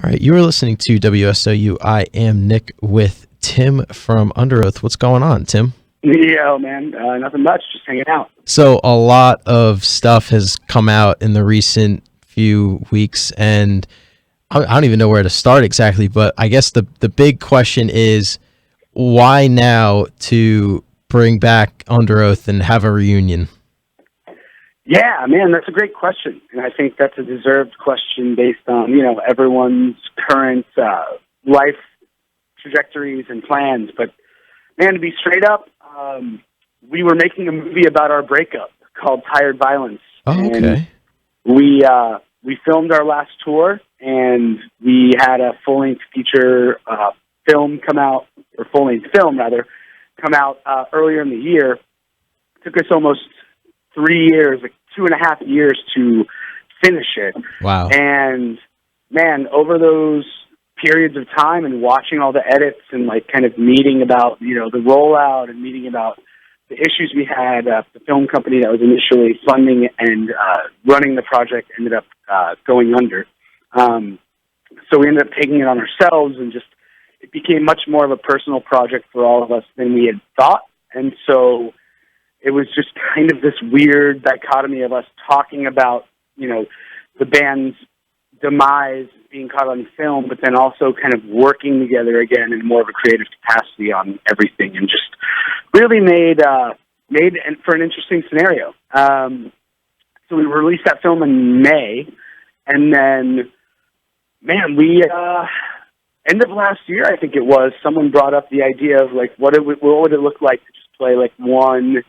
All right, you are listening to WSOU. I am Nick with Tim from Underoath. What's going on, Tim? Yeah, man, nothing much, just hanging out. So a lot of stuff has come out in the recent few weeks, and I don't even know where to start exactly, but I guess the big question is, why now to bring back Underoath and have a reunion? Yeah, man, that's a great question, and I think that's a deserved question based on, everyone's current life trajectories and plans. But, man, to be straight up, we were making a movie about our breakup called Tired Violence. Oh, okay. And we filmed our last tour, and we had a full-length feature film come out, or full-length film, rather, come out earlier in the year. It took us almost 3 years, like 2.5 years to finish it. Wow. And, man, over those periods of time and watching all the edits and, kind of meeting about, the rollout and meeting about the issues we had, the film company that was initially funding and running the project ended up going under. So we ended up taking it on ourselves, and just it became much more of a personal project for all of us than we had thought. And so it was just kind of this weird dichotomy of us talking about, the band's demise being caught on film, but then also kind of working together again in more of a creative capacity on everything, and just really made for an interesting scenario. So we released that film in May, and then, man, we end of last year, I think it was, someone brought up the idea of what would it look like to just play one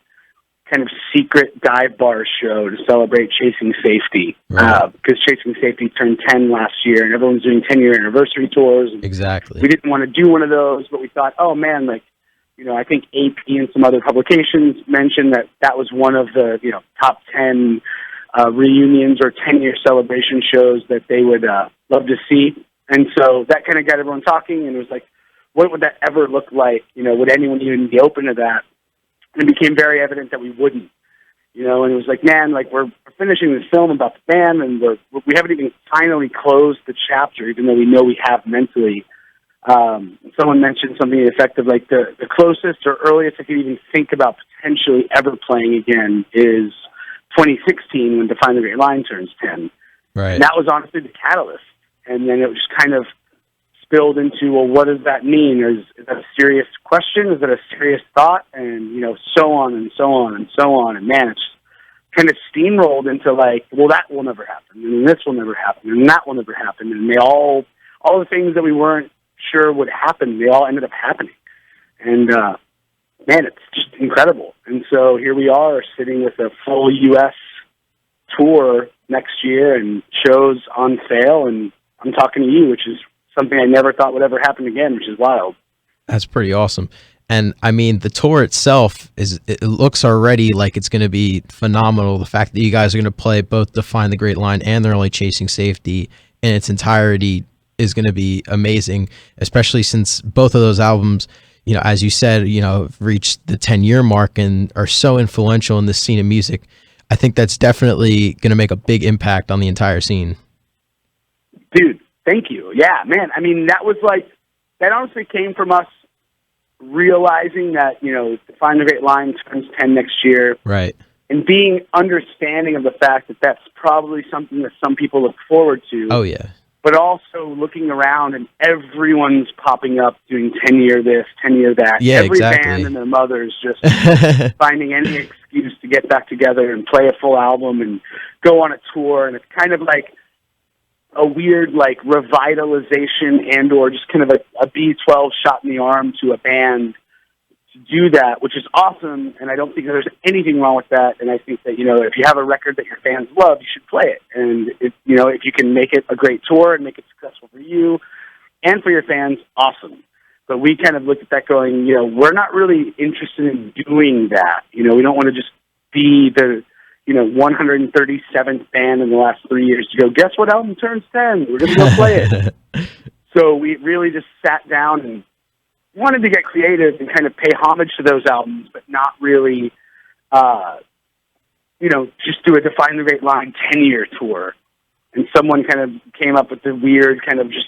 kind of secret dive bar show to celebrate Chasing Safety, because Chasing Safety turned 10 last year, and everyone's doing 10-year anniversary tours. Exactly. We didn't want to do one of those, but we thought, oh man, I think AP and some other publications mentioned that was one of the top 10 reunions or 10-year celebration shows that they would love to see. And so that kind of got everyone talking, and it was like, what would that ever look like? Would anyone even be open to that? And it became very evident that we wouldn't, and it was like, man, we're finishing this film about the band, and we haven't even finally closed the chapter, even though we know we have mentally. Someone mentioned something to the effect of the closest or earliest I could even think about potentially ever playing again is 2016 when Define the Great Line turns 10. Right. And that was honestly the catalyst. And then it was just kind of spilled into, well, what does that mean? Is that a serious question? Is that a serious thought? And, so on and so on and so on. And, man, it's kind of steamrolled into well, that will never happen. And this will never happen. And that will never happen. And they all the things that we weren't sure would happen, they all ended up happening. And, man, it's just incredible. And so here we are sitting with a full U.S. tour next year and shows on sale. And I'm talking to you, which is something I never thought would ever happen again, which is wild. That's pretty awesome. And I mean, the tour itself it looks already like it's going to be phenomenal. The fact that you guys are going to play both Define the Great Line and the early Chasing Safety in its entirety is going to be amazing, especially since both of those albums, as you said, reached the 10-year mark and are so influential in this scene of music. I think that's definitely going to make a big impact on the entire scene. Dude, thank you. Yeah, man. I mean, that was that honestly came from us realizing that, Define the Great Line turns 10 next year. Right. And being understanding of the fact that that's probably something that some people look forward to. Oh, yeah. But also looking around and everyone's popping up doing 10-year this, 10-year that. Yeah, Every exactly. band and their mothers just finding any excuse to get back together and play a full album and go on a tour. And it's kind of a weird revitalization and or just kind of a B12 shot in the arm to a band to do that, which is awesome. And I don't think there's anything wrong with that. And I think that, if you have a record that your fans love, you should play it. And if you can make it a great tour and make it successful for you and for your fans, awesome. But we kind of looked at that going, we're not really interested in doing that. We don't want to just be the 137th band in the last 3 years to go, guess what album turns 10? We're going to go play it. So we really just sat down and wanted to get creative and kind of pay homage to those albums, but not really, just do a Define the Great Line 10-year tour. And someone kind of came up with the weird kind of just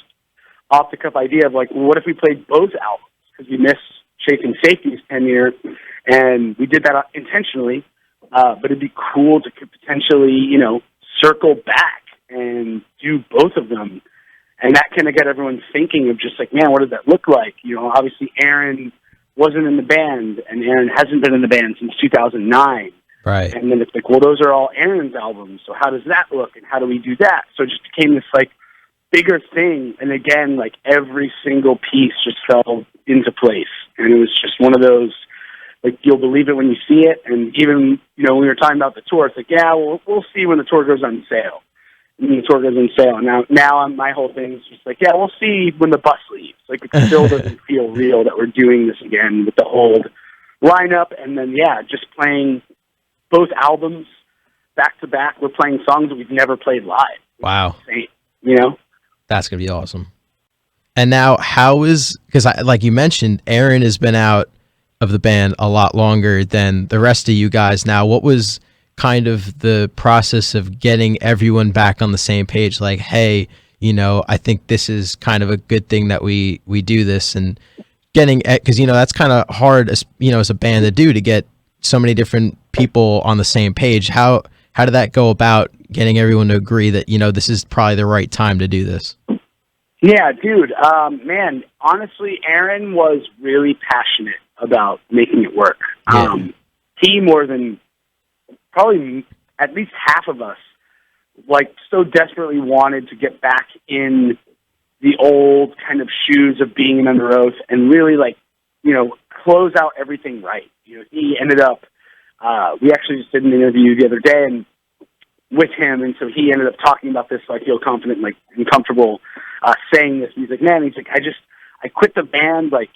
off the cuff idea of like, well, what if we played both albums? Because we missed Chasing Safety's 10 year, and we did that intentionally. But it'd be cool to potentially, you know, circle back and do both of them. And that kind of got everyone thinking of just like, man, what does that look like? You know, obviously Aaron wasn't in the band, and Aaron hasn't been in the band since 2009. Right. And then it's like, well, those are all Aaron's albums, so how does that look, and how do we do that? So it just became this, like, bigger thing, and again, like, every single piece just fell into place. And it was just one of those, like, you'll believe it when you see it, and even, you know, when we were talking about the tour, it's like, yeah, we'll see when the tour goes on sale. And the tour goes on sale. Now my whole thing is just like, yeah, we'll see when the bus leaves. Like, it still doesn't feel real that we're doing this again with the whole lineup, and then, yeah, just playing both albums back to back. We're playing songs that we've never played live. Wow. Insane, you know? That's going to be awesome. And now because like you mentioned, Aaron has been out of the band a lot longer than the rest of you guys. Now, what was kind of the process of getting everyone back on the same page? Like, hey, you know, I think this is kind of a good thing that we do this, and getting, because, you know, that's kind of hard as, you know, as a band to get so many different people on the same page. How did that go about getting everyone to agree that, you know, this is probably the right time to do this? Yeah, dude, man, honestly, Aaron was really passionate about making it work. Yeah. He, more than probably at least half of us, like, so desperately wanted to get back in the old kind of shoes of being an Underoath and really, like, you know, close out everything right. You know, he ended up, we actually just did an interview the other day and with him, and so he ended up talking about this, so I feel confident, like, and comfortable saying this. He's like, man, I quit the band, like,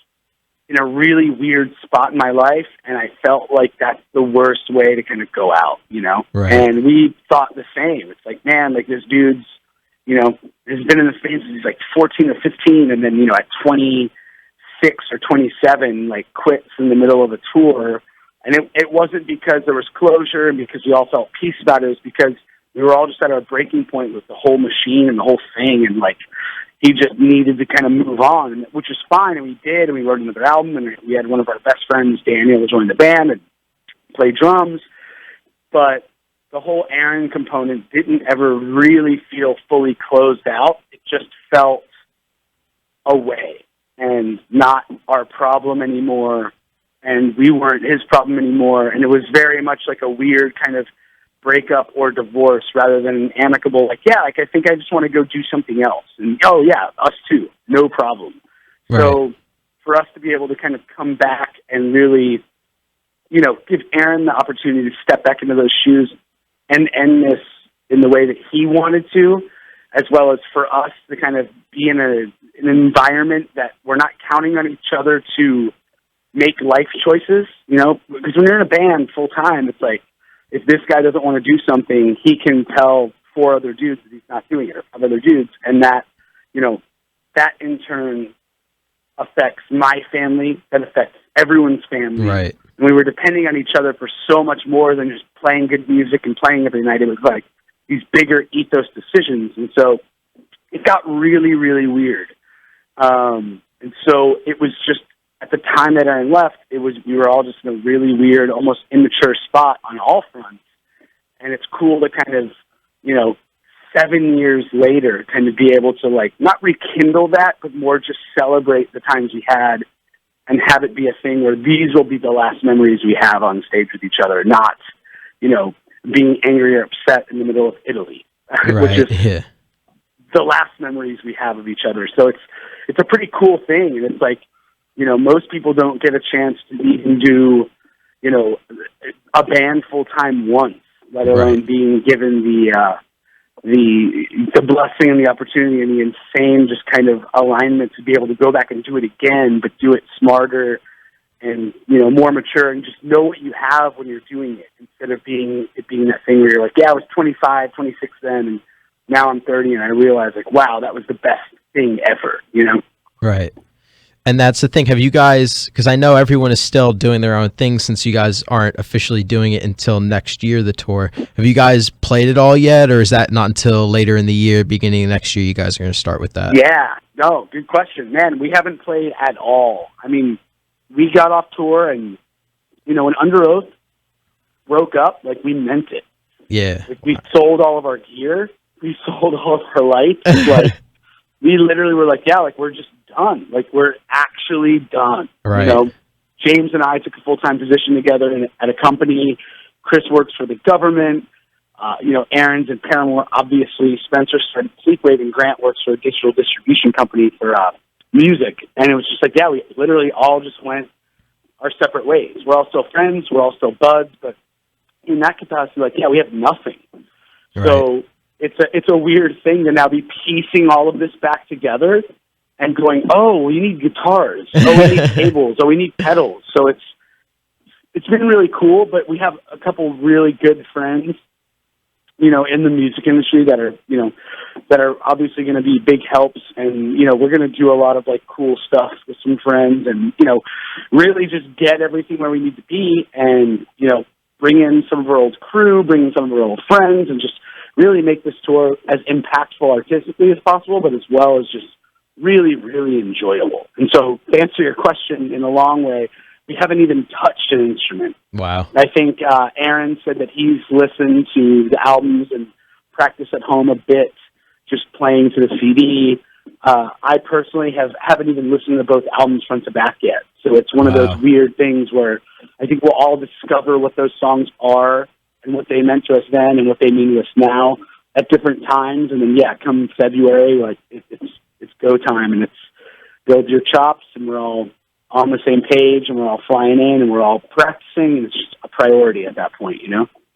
in a really weird spot in my life, and I felt like that's the worst way to kind of go out, you know? Right. And we thought the same. It's like, man, like, this dude's, you know, has been in the band since he's like 14 or 15, and then, you know, at 26 or 27, like, quits in the middle of a tour. And it wasn't because there was closure and because we all felt peace about it. It was because we were all just at our breaking point with the whole machine and the whole thing, and, like, he just needed to kind of move on, which was fine, and we did, and we wrote another album, and we had one of our best friends, Daniel, join the band and play drums. But the whole Aaron component didn't ever really feel fully closed out. It just felt away and not our problem anymore, and we weren't his problem anymore, and it was very much like a weird kind of breakup or divorce rather than an amicable, like, yeah, like, I think I just want to go do something else. And, oh, yeah, us too, no problem. Right. So for us to be able to kind of come back and really, you know, give Aaron the opportunity to step back into those shoes and end this in the way that he wanted to, as well as for us to kind of be in an environment that we're not counting on each other to make life choices, you know, because when you're in a band full time, it's like, if this guy doesn't want to do something, he can tell 4 other dudes that he's not doing it, or 5 other dudes, and that, you know, that in turn affects my family, that affects everyone's family. Right. And we were depending on each other for so much more than just playing good music and playing every night. It was like these bigger ethos decisions, and so it got really, really weird. And so it was just, at the time that Aaron left, we were all just in a really weird, almost immature spot on all fronts. And it's cool to kind of, you know, 7 years later, kind of be able to, like, not rekindle that, but more just celebrate the times we had and have it be a thing where these will be the last memories we have on stage with each other, not, you know, being angry or upset in the middle of Italy, Right. which is yeah. the last memories we have of each other. So it's a pretty cool thing. And it's like, you know, most people don't get a chance to even do, you know, a band full time once, let alone Right. being given the blessing and the opportunity and the insane just kind of alignment to be able to go back and do it again, but do it smarter and, you know, more mature, and just know what you have when you're doing it, instead of being that thing where you're like, yeah, I was 25, 26 then, and now I'm 30, and I realize, like, wow, that was the best thing ever, you know? Right. And that's the thing. Have you guys, because I know everyone is still doing their own thing since you guys aren't officially doing it until next year, the tour. Have you guys played it all yet, or is that not until later in the year, beginning of next year, you guys are going to start with that? Yeah, no, good question. Man, we haven't played at all. I mean, we got off tour and, when Underoath broke up, like, we meant it. Yeah. Like, we sold all of our gear. We sold all of our lights. Like, we literally were like, yeah, like, we're just done. Like, we're actually done. Right. James and I took a full-time position together at a company. Chris works for the government. Aaron's in Paramore, obviously. Spencer started Sleepwave, and Grant works for a digital distribution company for music. And it was just like, yeah, we literally all just went our separate ways. We're all still friends. We're all still buds. But in that capacity, like, yeah, we have nothing. Right. So it's a weird thing to now be piecing all of this back together and going, oh, we need guitars. Oh, we need cables. Oh, we need pedals. So it's been really cool, but we have a couple really good friends, in the music industry that are obviously going to be big helps. And, we're going to do a lot of like cool stuff with some friends and, really just get everything where we need to be and, bring in some of our old crew, bring in some of our old friends and just really make this tour as impactful artistically as possible, but as well as just really, really enjoyable. And so to answer your question in a long way, we haven't even touched an instrument. Wow. I think Aaron said that he's listened to the albums and practiced at home a bit, just playing to the CD. I personally haven't even listened to both albums front to back yet. So it's one of those weird things where I think we'll all discover what those songs are and what they meant to us then and what they mean to us now at different times. And then, come February, like it's go time and it's build your chops and we're all on the same page and we're all flying in and we're all practicing and it's just a priority at that point,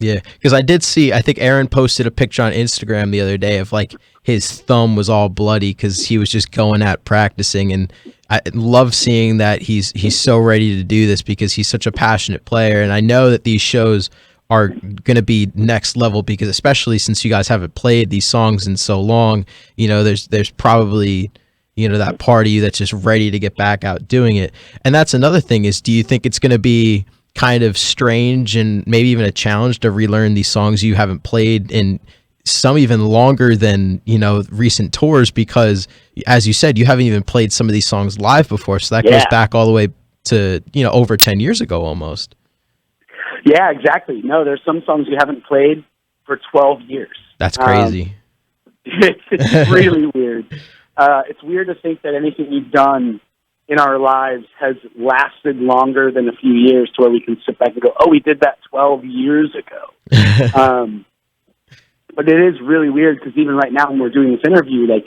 Yeah, because I did see, I think Aaron posted a picture on Instagram the other day of like his thumb was all bloody because he was just going at practicing, and I love seeing that he's so ready to do this because he's such a passionate player, and I know that these shows are going to be next level because especially since you guys haven't played these songs in so long, there's probably that part of you that's just ready to get back out doing it. And that's another thing is, do you think it's going to be kind of strange and maybe even a challenge to relearn these songs you haven't played in some even longer than, recent tours? Because as you said, you haven't even played some of these songs live before. So that goes back all the way to, over 10 years ago almost. Yeah, exactly. No, there's some songs you haven't played for 12 years. That's crazy. It's really weird. It's weird to think that anything we've done in our lives has lasted longer than a few years to where we can sit back and go, oh, we did that 12 years ago. But it is really weird because even right now when we're doing this interview, like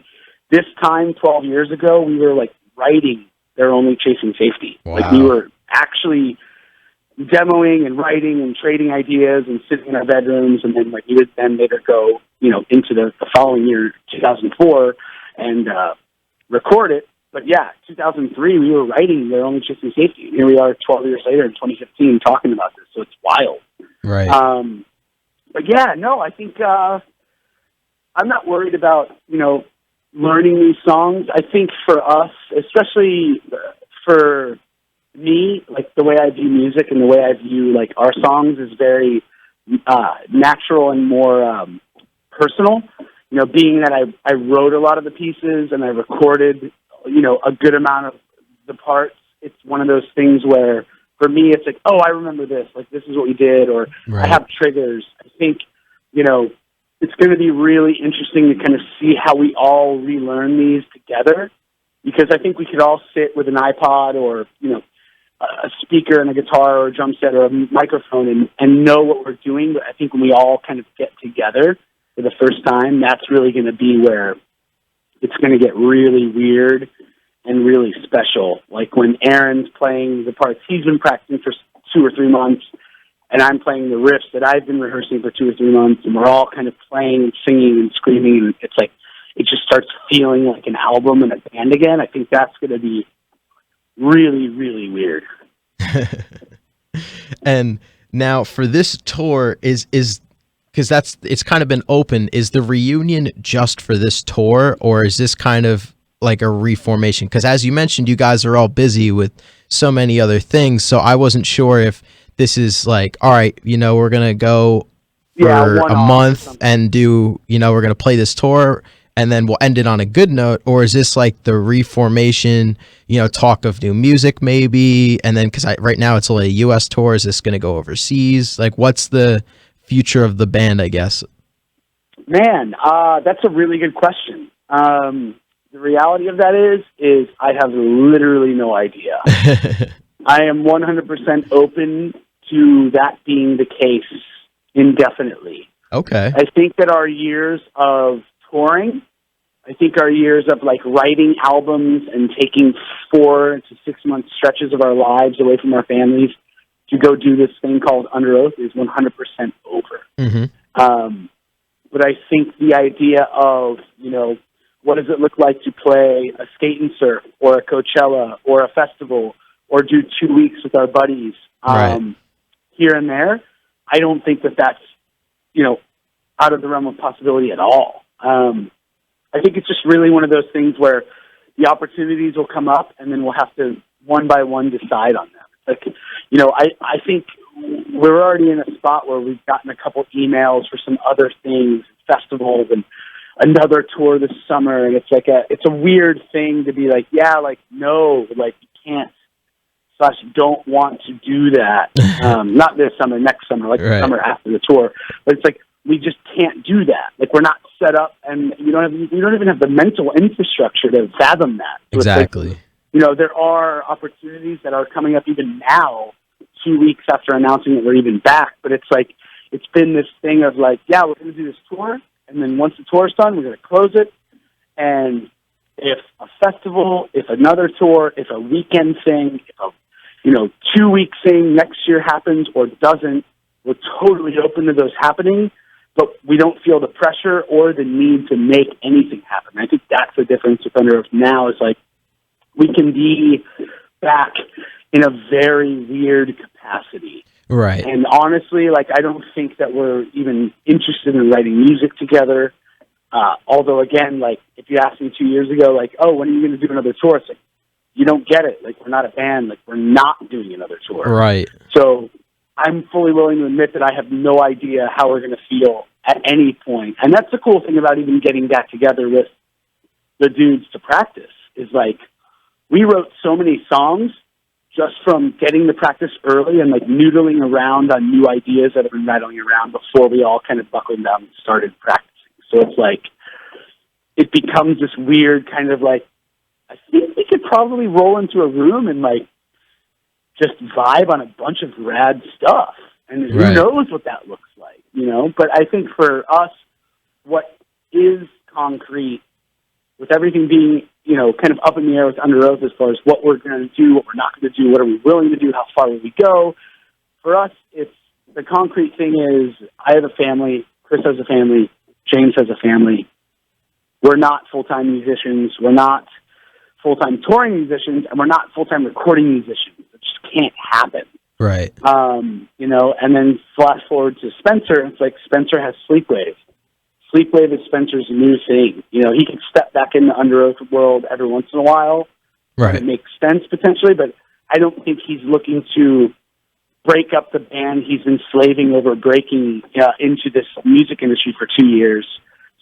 this time 12 years ago, we were like writing They're Only Chasing Safety. Wow. Like we were actually demoing and writing and trading ideas and sitting in our bedrooms, and then like we would then later go, into the following year, 2004, and record it. But yeah, 2003, we were writing They're Only Chasing Safety. Here we are 12 years later in 2015 talking about this, so it's wild. Right. But yeah, no, I think I'm not worried about, learning these songs. I think for us, especially for me, like the way I view music and the way I view like our songs is very natural and more personal. Being that I wrote a lot of the pieces and I recorded, a good amount of the parts. It's one of those things where for me it's like, oh, I remember this. Like this is what we did, or right. I have triggers. I think, it's going to be really interesting to kind of see how we all relearn these together, because I think we could all sit with an iPod or, a speaker and a guitar or a drum set or a microphone and know what we're doing. But I think when we all kind of get together for the first time, that's really going to be where it's going to get really weird and really special. Like when Aaron's playing the parts he's been practicing for 2 or 3 months, and I'm playing the riffs that I've been rehearsing for 2 or 3 months, and we're all kind of playing and singing and screaming, and it's like it just starts feeling like an album and a band again. I think that's going to be really, really weird. And now for this tour is because it's kind of been open. Is the reunion just for this tour, or is this kind of like a reformation? Because as you mentioned, you guys are all busy with so many other things. So I wasn't sure if this is like, all right, we're going to go for a month and do, we're going to play this tour and then we'll end it on a good note. Or is this like the reformation, talk of new music maybe? And then, because right now it's only a U.S. tour, is this going to go overseas? Like, what's the future of the band, I guess? Man, that's a really good question. The reality of that is I have literally no idea. I am 100% open to that being the case indefinitely. Okay. I think that our years of touring, I think our years of like writing albums and taking 4 to 6 month stretches of our lives away from our families to go do this thing called Underoath is 100% over. Mm-hmm. But I think the idea of, what does it look like to play a skate and surf or a Coachella or a festival or do 2 weeks with our buddies here and there, I don't think that that's, out of the realm of possibility at all. I think it's just really one of those things where the opportunities will come up and then we'll have to one by one decide on them. Like, I think we're already in a spot where we've gotten a couple emails for some other things, festivals and another tour this summer. And it's a weird thing to be like, no, like you can't / don't want to do that. Not this summer, next summer, like the summer after the tour. But it's like, we just can't do that. Like we're not set up and we don't even have the mental infrastructure to fathom that. So exactly. Like, there are opportunities that are coming up even now, 2 weeks after announcing that we're even back. But it's like, it's been this thing of like, we're going to do this tour. And then once the tour's done, we're going to close it. And if a festival, if another tour, if a weekend thing, if a 2 week thing next year happens or doesn't, we're totally open to those happening, but we don't feel the pressure or the need to make anything happen. I think that's the difference with Underoath now is like, we can be back in a very weird capacity. Right. And honestly, like, I don't think that we're even interested in writing music together. Although again, like, if you asked me 2 years ago, like, oh, when are you going to do another tour? It's like, you don't get it. Like, we're not a band. Like, we're not doing another tour. Right. So I'm fully willing to admit that I have no idea how we're going to feel at any point. And that's the cool thing about even getting back together with the dudes to practice is like, we wrote so many songs just from getting to practice early and like noodling around on new ideas that have been rattling around before we all kind of buckled down and started practicing. So it's like, it becomes this weird kind of like, I think we could probably roll into a room and like just vibe on a bunch of rad stuff. And who knows what that looks like, But I think for us, what is concrete with everything being, kind of up in the air with Underoath as far as what we're going to do, what we're not going to do, what are we willing to do, how far will we go. For us, it's the concrete thing is I have a family, Chris has a family, James has a family. We're not full-time musicians. We're not full-time touring musicians, and we're not full-time recording musicians. It just can't happen. Right. And then flash forward to Spencer. It's like Spencer has Sleepwave. Sleepwave is Spencer's new thing. He can step back in the Underoath world every once in a while. Right. It makes sense potentially, but I don't think he's looking to break up the band he's been slaving over breaking into this music industry for 2 years.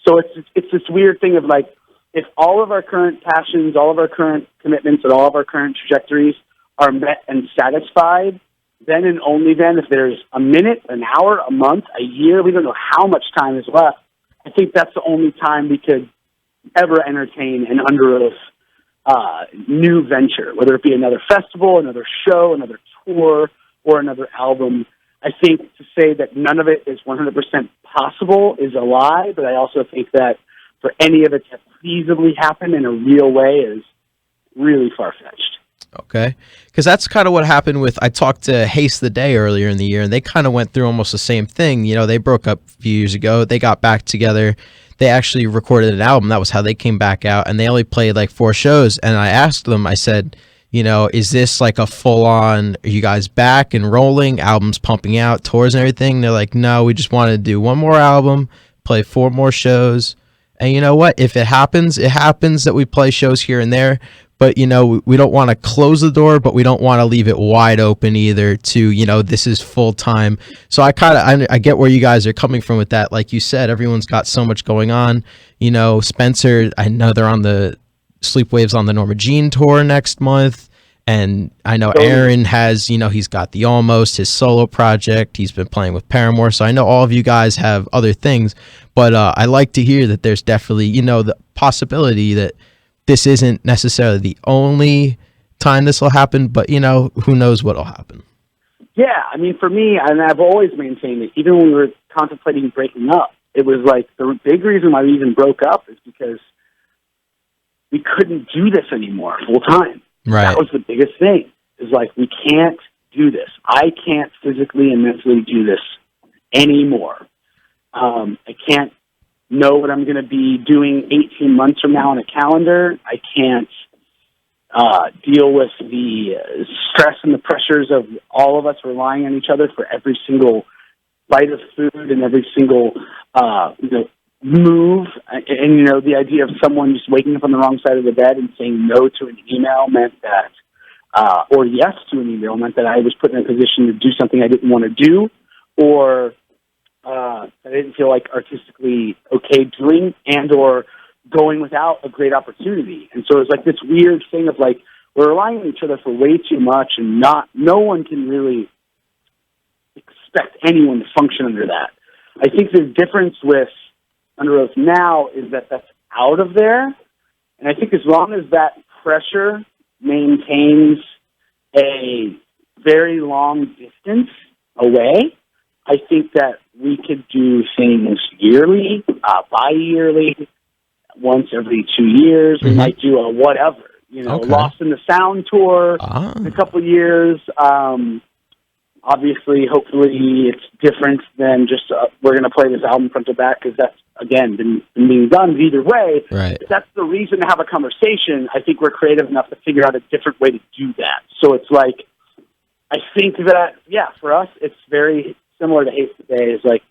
So it's this weird thing of like, if all of our current passions, all of our current commitments, and all of our current trajectories are met and satisfied, then and only then, if there's a minute, an hour, a month, a year, we don't know how much time is left, I think that's the only time we could ever entertain an Underoath new venture, whether it be another festival, another show, another tour, or another album. I think to say that none of it is 100% possible is a lie, but I also think that for any of it to feasibly happen in a real way is really far-fetched. Okay. Because that's kind of what happened with, I talked to Haste the Day earlier in the year, and they kind of went through almost the same thing. They broke up a few years ago. They got back together. They actually recorded an album. That was how they came back out, and they only played like 4 shows. And I asked them, I said, is this like a full-on, are you guys back and rolling, albums pumping out, tours and everything? They're like, no, we just wanted to do one more album, play 4 more shows, And you know what? If it happens that we play shows here and there. But, we don't want to close the door, but we don't want to leave it wide open either to, this is full time. So I get where you guys are coming from with that. Like you said, everyone's got so much going on. Spencer, I know they're on the Sleepwaves on the Norma Jean tour next month. And I know Aaron has, he's got the Almost, his solo project. He's been playing with Paramore. So I know all of you guys have other things. But I like to hear that there's definitely, the possibility that this isn't necessarily the only time this will happen, but, who knows what will happen. Yeah, I mean, for me, and I've always maintained that even when we were contemplating breaking up, it was like the big reason why we even broke up is because we couldn't do this anymore full time. Right. That was the biggest thing. Is like, we can't do this. I can't physically and mentally do this anymore. I can't know what I'm going to be doing 18 months from now on a calendar. I can't deal with the stress and the pressures of all of us relying on each other for every single bite of food and every single move. And the idea of someone just waking up on the wrong side of the bed and saying no to an email meant that, or yes to an email meant that I was put in a position to do something I didn't want to do, or I didn't feel like artistically okay doing, and or going without a great opportunity. And so it was like this weird thing of like, we're relying on each other for way too much, and no one can really expect anyone to function under that. I think the difference with Underoath now is that that's out of there. And I think as long as that pressure maintains a very long distance away, I think that we could do things yearly, bi-yearly, once every 2 years. We might do a whatever, Lost in the Sound tour in a couple of years. Obviously, hopefully it's different than just we're going to play this album front to back, because that's, again, been being done either way. Right. If that's the reason to have a conversation, I think we're creative enough to figure out a different way to do that. So it's like, I think that, for us, it's very similar to Haste Today. It's like,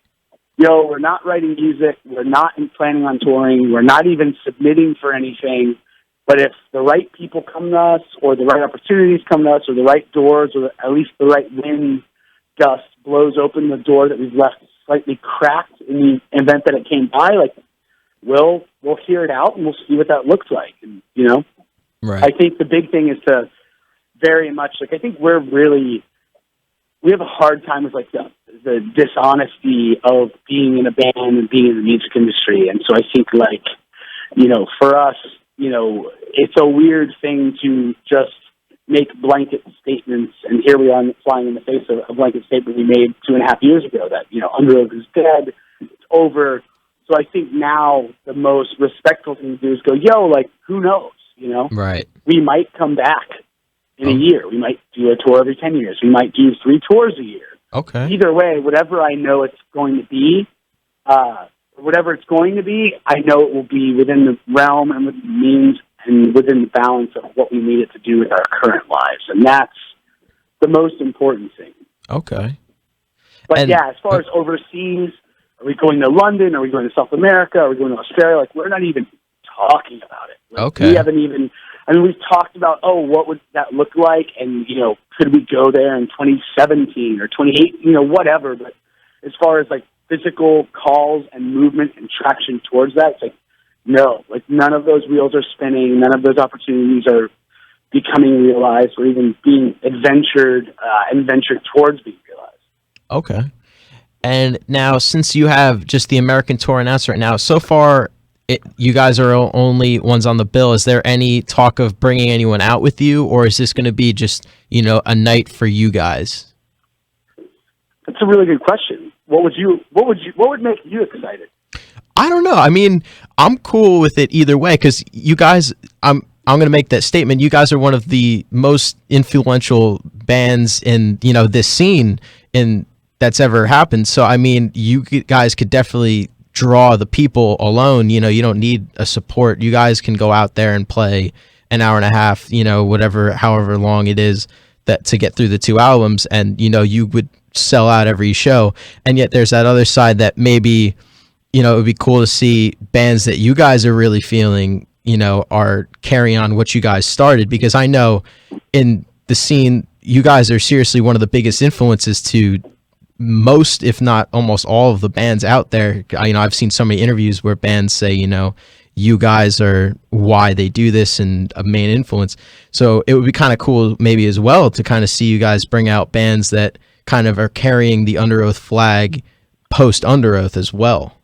we're not writing music, we're not planning on touring, we're not even submitting for anything, but if the right people come to us, or the right opportunities come to us, or the right doors, or at least the right wind gust blows open the door that we've left slightly cracked in the event that it came by, like, we'll hear it out and we'll see what that looks like. And, right. I think the big thing is to very much, like, I think we have a hard time with, like, the dishonesty of being in a band and being in the music industry. And so I think, like, for us, it's a weird thing to just make blanket statements. And here we are flying in the face of a blanket statement we made 2.5 years ago that, Underoath is dead, it's over. So I think now the most respectful thing to do is go, like, who knows, Right. We might come back in a year. We might do a tour every 10 years. We might do 3 tours a year. Okay. Either way, whatever I know it's going to be, I know it will be within the realm and within the means and within the balance of what we need it to do with our current lives. And that's the most important thing. Okay. But as far as overseas, are we going to London? Are we going to South America? Are we going to Australia? Like, we're not even talking about it. Like, okay. We haven't even... we've talked about, what would that look like? And, could we go there in 2017 or 2018, whatever. But as far as, like, physical calls and movement and traction towards that, it's like, no. Like, none of those wheels are spinning. None of those opportunities are becoming realized or even being adventured towards being realized. Okay. And now, since you have just the American tour announced right now, so far... you guys are only ones on the bill. Is there any talk of bringing anyone out with you, or is this going to be just, a night for you guys? That's a really good question. What would make you excited? I don't know. I mean, I'm cool with it either way, because you guys, I'm going to make that statement. You guys are one of the most influential bands in, this scene that's ever happened. So, I mean, you guys could definitely draw the people alone. You don't need a support. You guys can go out there and play an hour and a half, however long it is that to get through the 2 albums, and you would sell out every show. And yet there's that other side that maybe you know, it would be cool to see bands that you guys are really feeling, you know, are carrying on what you guys started, because I know in the scene, you guys are seriously one of the biggest influences to most, if not almost all of the bands out there. You know, I've seen so many interviews where bands say, you know, you guys are why they do this and a main influence. So it would be kind of cool maybe as well to kind of see you guys bring out bands that kind of are carrying the Underoath flag post Underoath as well.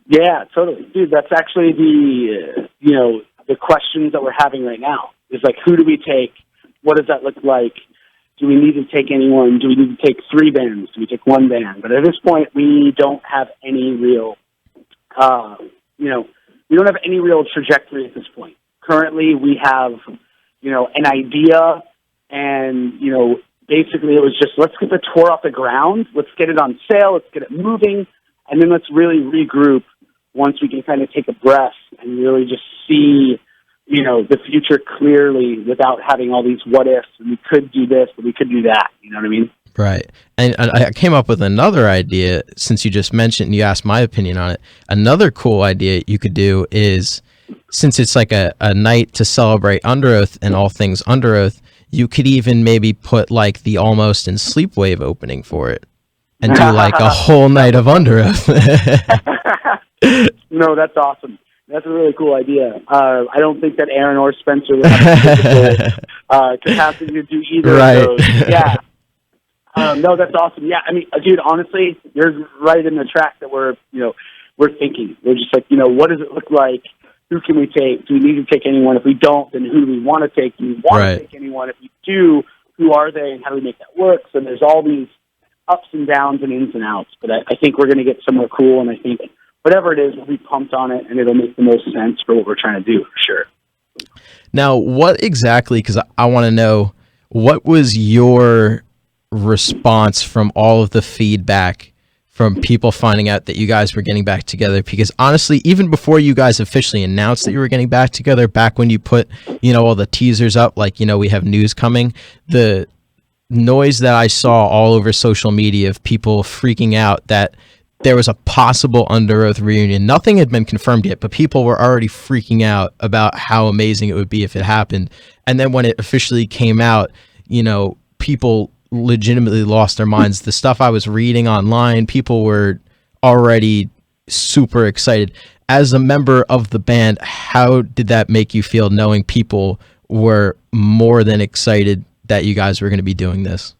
Yeah, totally. Dude, that's actually the questions that we're having right now. Is like, who do we take? What does that look like? Do we need to take anyone? Do we need to take 3 bands? Do we take 1 band? But at this point, we don't have any real, we don't have any real trajectory at this point. Currently, we have, an idea, and, basically it was just, let's get the tour off the ground. Let's get it on sale. Let's get it moving. And then let's really regroup once we can kind of take a breath and really just see, the future clearly without having all these what ifs. And we could do this, but we could do that. You know what I mean? Right. And I came up with another idea, since you just mentioned, you asked my opinion on it. Another cool idea you could do is, since it's like a night to celebrate Underoath and all things Underoath, you could even maybe put like the Almost and Sleepwave opening for it and do like a whole night of Underoath. No, that's awesome. That's a really cool idea. I don't think that Aaron or Spencer would have the physical capacity to do either of those. Yeah. No, that's awesome. Yeah, I mean, dude, honestly, you're right in the track that we're thinking. We're just like, what does it look like? Who can we take? Do we need to take anyone? If we don't, then who do we want to take? Do we want to take anyone? If we do, who are they and how do we make that work? So there's all these ups and downs and ins and outs. But I think we're going to get somewhere cool, and I think whatever it is, we'll be pumped on it, and it'll make the most sense for what we're trying to do, for sure. Now, what exactly, because I want to know, what was your response from all of the feedback from people finding out that you guys were getting back together? Because honestly, even before you guys officially announced that you were getting back together, back when you put, all the teasers up, like, we have news coming, the noise that I saw all over social media of people freaking out that there was a possible Underoath reunion. Nothing had been confirmed yet, but people were already freaking out about how amazing it would be if it happened. And then when it officially came out, people legitimately lost their minds. The stuff I was reading online, people were already super excited. As a member of the band, how did that make you feel, knowing people were more than excited that you guys were going to be doing this?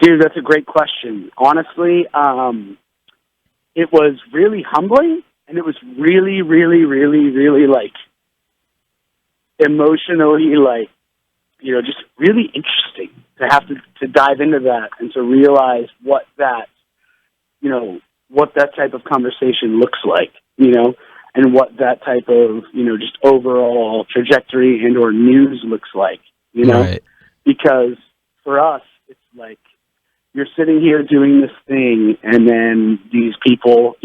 Dude, that's a great question. Honestly, it was really humbling, and it was really, really, really, really, emotionally, just really interesting to have to dive into that and to realize what that type of conversation looks like, and what that type of, just overall trajectory and or news looks like, Right. Because for us, it's like, you're sitting here doing this thing, and then these people,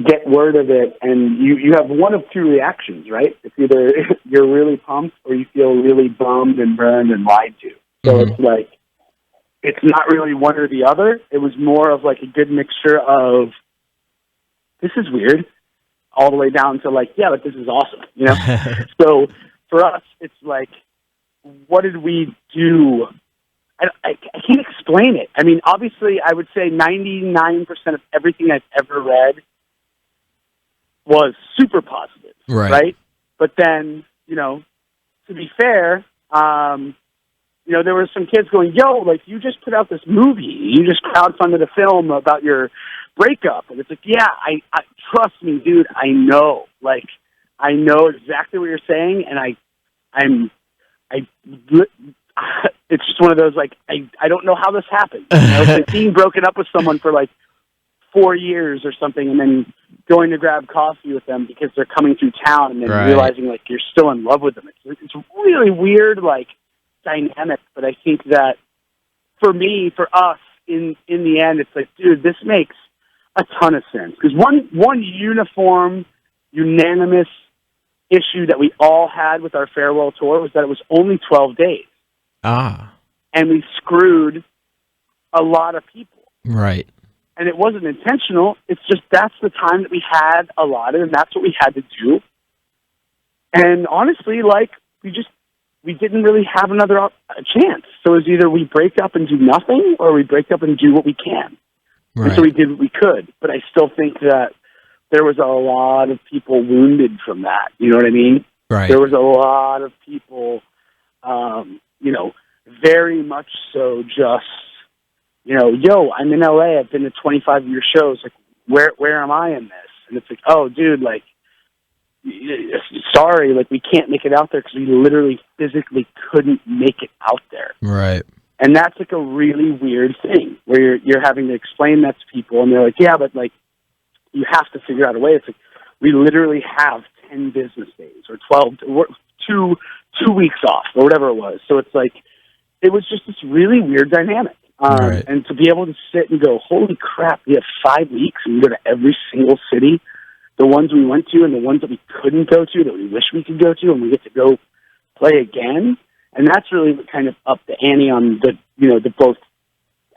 get word of it, and you have one of 2 reactions, right? It's either you're really pumped or you feel really bummed and burned and lied to. So It's like, it's not really one or the other. It was more of like a good mixture of, this is weird, all the way down to like, yeah, but this is awesome, So for us, it's like, what did we do? I can't explain it. I mean, obviously, I would say 99% of everything I've ever read was super positive, right? But then, to be fair, there were some kids going, yo, you just put out this movie. You just crowdfunded a film about your breakup. And it's like, yeah, I trust me, dude, I know. I know exactly what you're saying, and it's just one of those, I don't know how this happened. It's like being broken up with someone for 4 years or something, and then going to grab coffee with them because they're coming through town, and then realizing you're still in love with them. It's really weird, dynamic. But I think that for me, for us, in the end, it's like, dude, this makes a ton of sense, because one uniform, unanimous issue that we all had with our farewell tour was that it was only 12 days. And we screwed a lot of people. Right. And it wasn't intentional. It's just that's the time that we had allotted, and that's what we had to do. And honestly, like, we didn't really have another chance. So it was either we break up and do nothing, or we break up and do what we can. Right. And so we did what we could. But I still think that there was a lot of people wounded from that. You know what I mean? Right. There was a lot of people, you know, very much so just, you know, yo, I'm in LA. I've been to 25 of your shows. Like, where am I in this? And it's like, oh, dude, like, sorry, like, we can't make it out there because we literally physically couldn't make it out there. Right. And that's like a really weird thing where you're having to explain that to people, and they're like, yeah, but like, you have to figure out a way. It's like, we literally have 10 business days or 12, two weeks off or whatever it was. So it's like, it was just this really weird dynamic. Right. And to be able to sit and go, holy crap, we have 5 weeks and we go to every single city, the ones we went to and the ones that we couldn't go to that we wish we could go to, and we get to go play again. And that's really what kind of upped the ante on the, you know, the both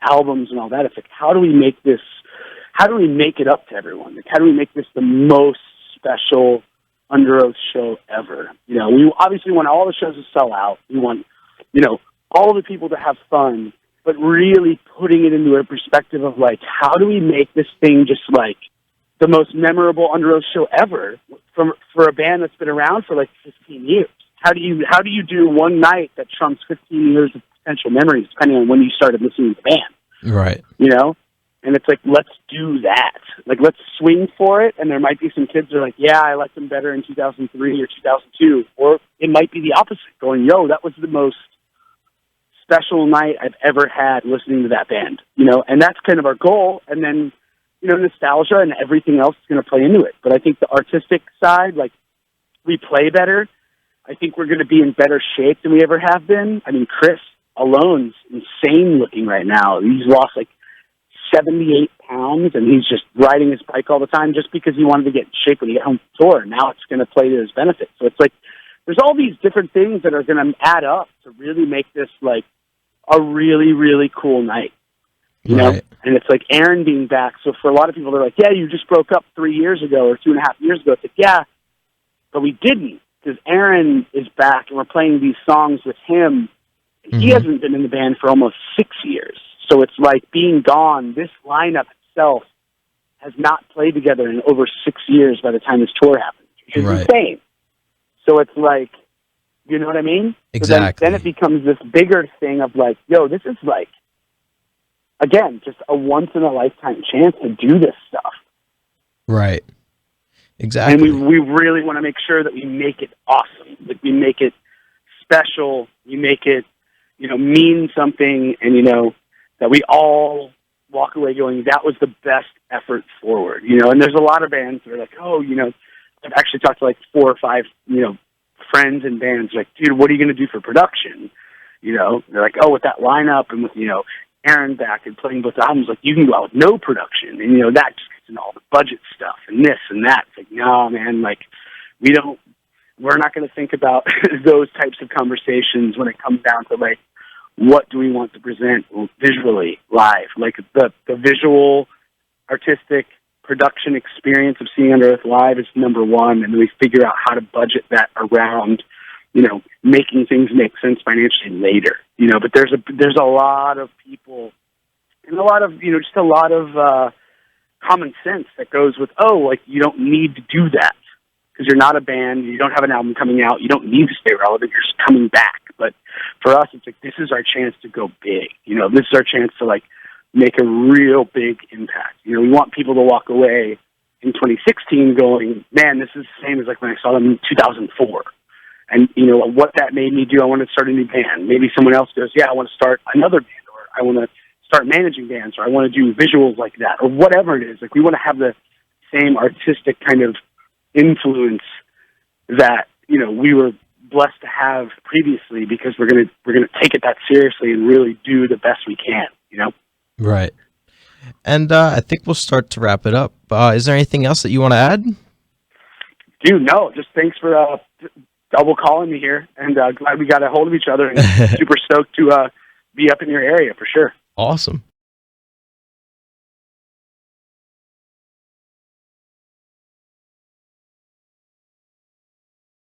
albums and all that. It's like, how do we make it up to everyone? Like, how do we make this the most special Underoath show ever? You know, we obviously want all the shows to sell out. We want, you know, all the people to have fun, but really putting it into a perspective of like, how do we make this thing just like the most memorable Underoath show ever for a band that's been around for like 15 years? How do you do one night that trumps 15 years of potential memories, depending on when you started listening to the band? Right. You know? And it's like, let's do that. Like, let's swing for it. And there might be some kids that are like, yeah, I liked them better in 2003 or 2002. Or it might be the opposite, going, yo, that was the most special night I've ever had listening to that band. You know, and that's kind of our goal. And then, you know, nostalgia and everything else is going to play into it. But I think the artistic side, like, we play better. I think we're going to be in better shape than we ever have been. I mean, Chris alone's insane looking right now. He's lost like 78 pounds, and he's just riding his bike all the time just because he wanted to get in shape when he got home from tour. Now it's going to play to his benefit. So it's like, there's all these different things that are going to add up to really make this like a really, really cool night. You know? And it's like Aaron being back. So for a lot of people, they're like, yeah, you just broke up 3 years ago or 2.5 years ago. It's like, yeah, but we didn't, because Aaron is back and we're playing these songs with him. He hasn't been in the band for almost 6 years. So it's like being gone. This lineup itself has not played together in over 6 years by the time this tour happens, which is insane. So it's like, you know what I mean? Exactly. So then it becomes this bigger thing of like, yo, this is like, again, just a once-in-a-lifetime chance to do this stuff. Right. Exactly. And we really want to make sure that we make it awesome. Like, we make it special. We make it, you know, mean something, and, you know, that we all walk away going, that was the best effort forward, you know. And there's a lot of bands that are like, oh, you know, I've actually talked to like 4 or 5, you know, friends and bands like, dude, what are you going to do for production? You know, they're like, oh, with that lineup and with, you know, Aaron back and playing both albums, like, you can go out with no production, and, you know, that just gets into all the budget stuff and this and that. It's like, no, man, like, we're not going to think about those types of conversations when it comes down to like, what do we want to present visually live? Like, the visual, artistic production experience of seeing Underoath live is number one, and then we figure out how to budget that around, you know, making things make sense financially later. You know, but there's a lot of people and a lot of, you know, just a lot of common sense that goes with, oh, like, you don't need to do that because you're not a band, you don't have an album coming out, you don't need to stay relevant, you're just coming back. But for us, it's like, this is our chance to go big. You know, this is our chance to like make a real big impact. You know, we want people to walk away in 2016 going, man, this is the same as like when I saw them in 2004. And, you know, what that made me do, I want to start a new band. Maybe someone else goes, yeah, I want to start another band, or I want to start managing bands, or I want to do visuals like that, or whatever it is. Like, we want to have the same artistic kind of influence that, you know, we were blessed to have previously, because we're gonna take it that seriously and really do the best we can, you know? Right. And I think we'll start to wrap it up. Is there anything else that you want to add? Dude, no, just thanks for double calling me here, and glad we got a hold of each other, and super stoked to be up in your area for sure. Awesome.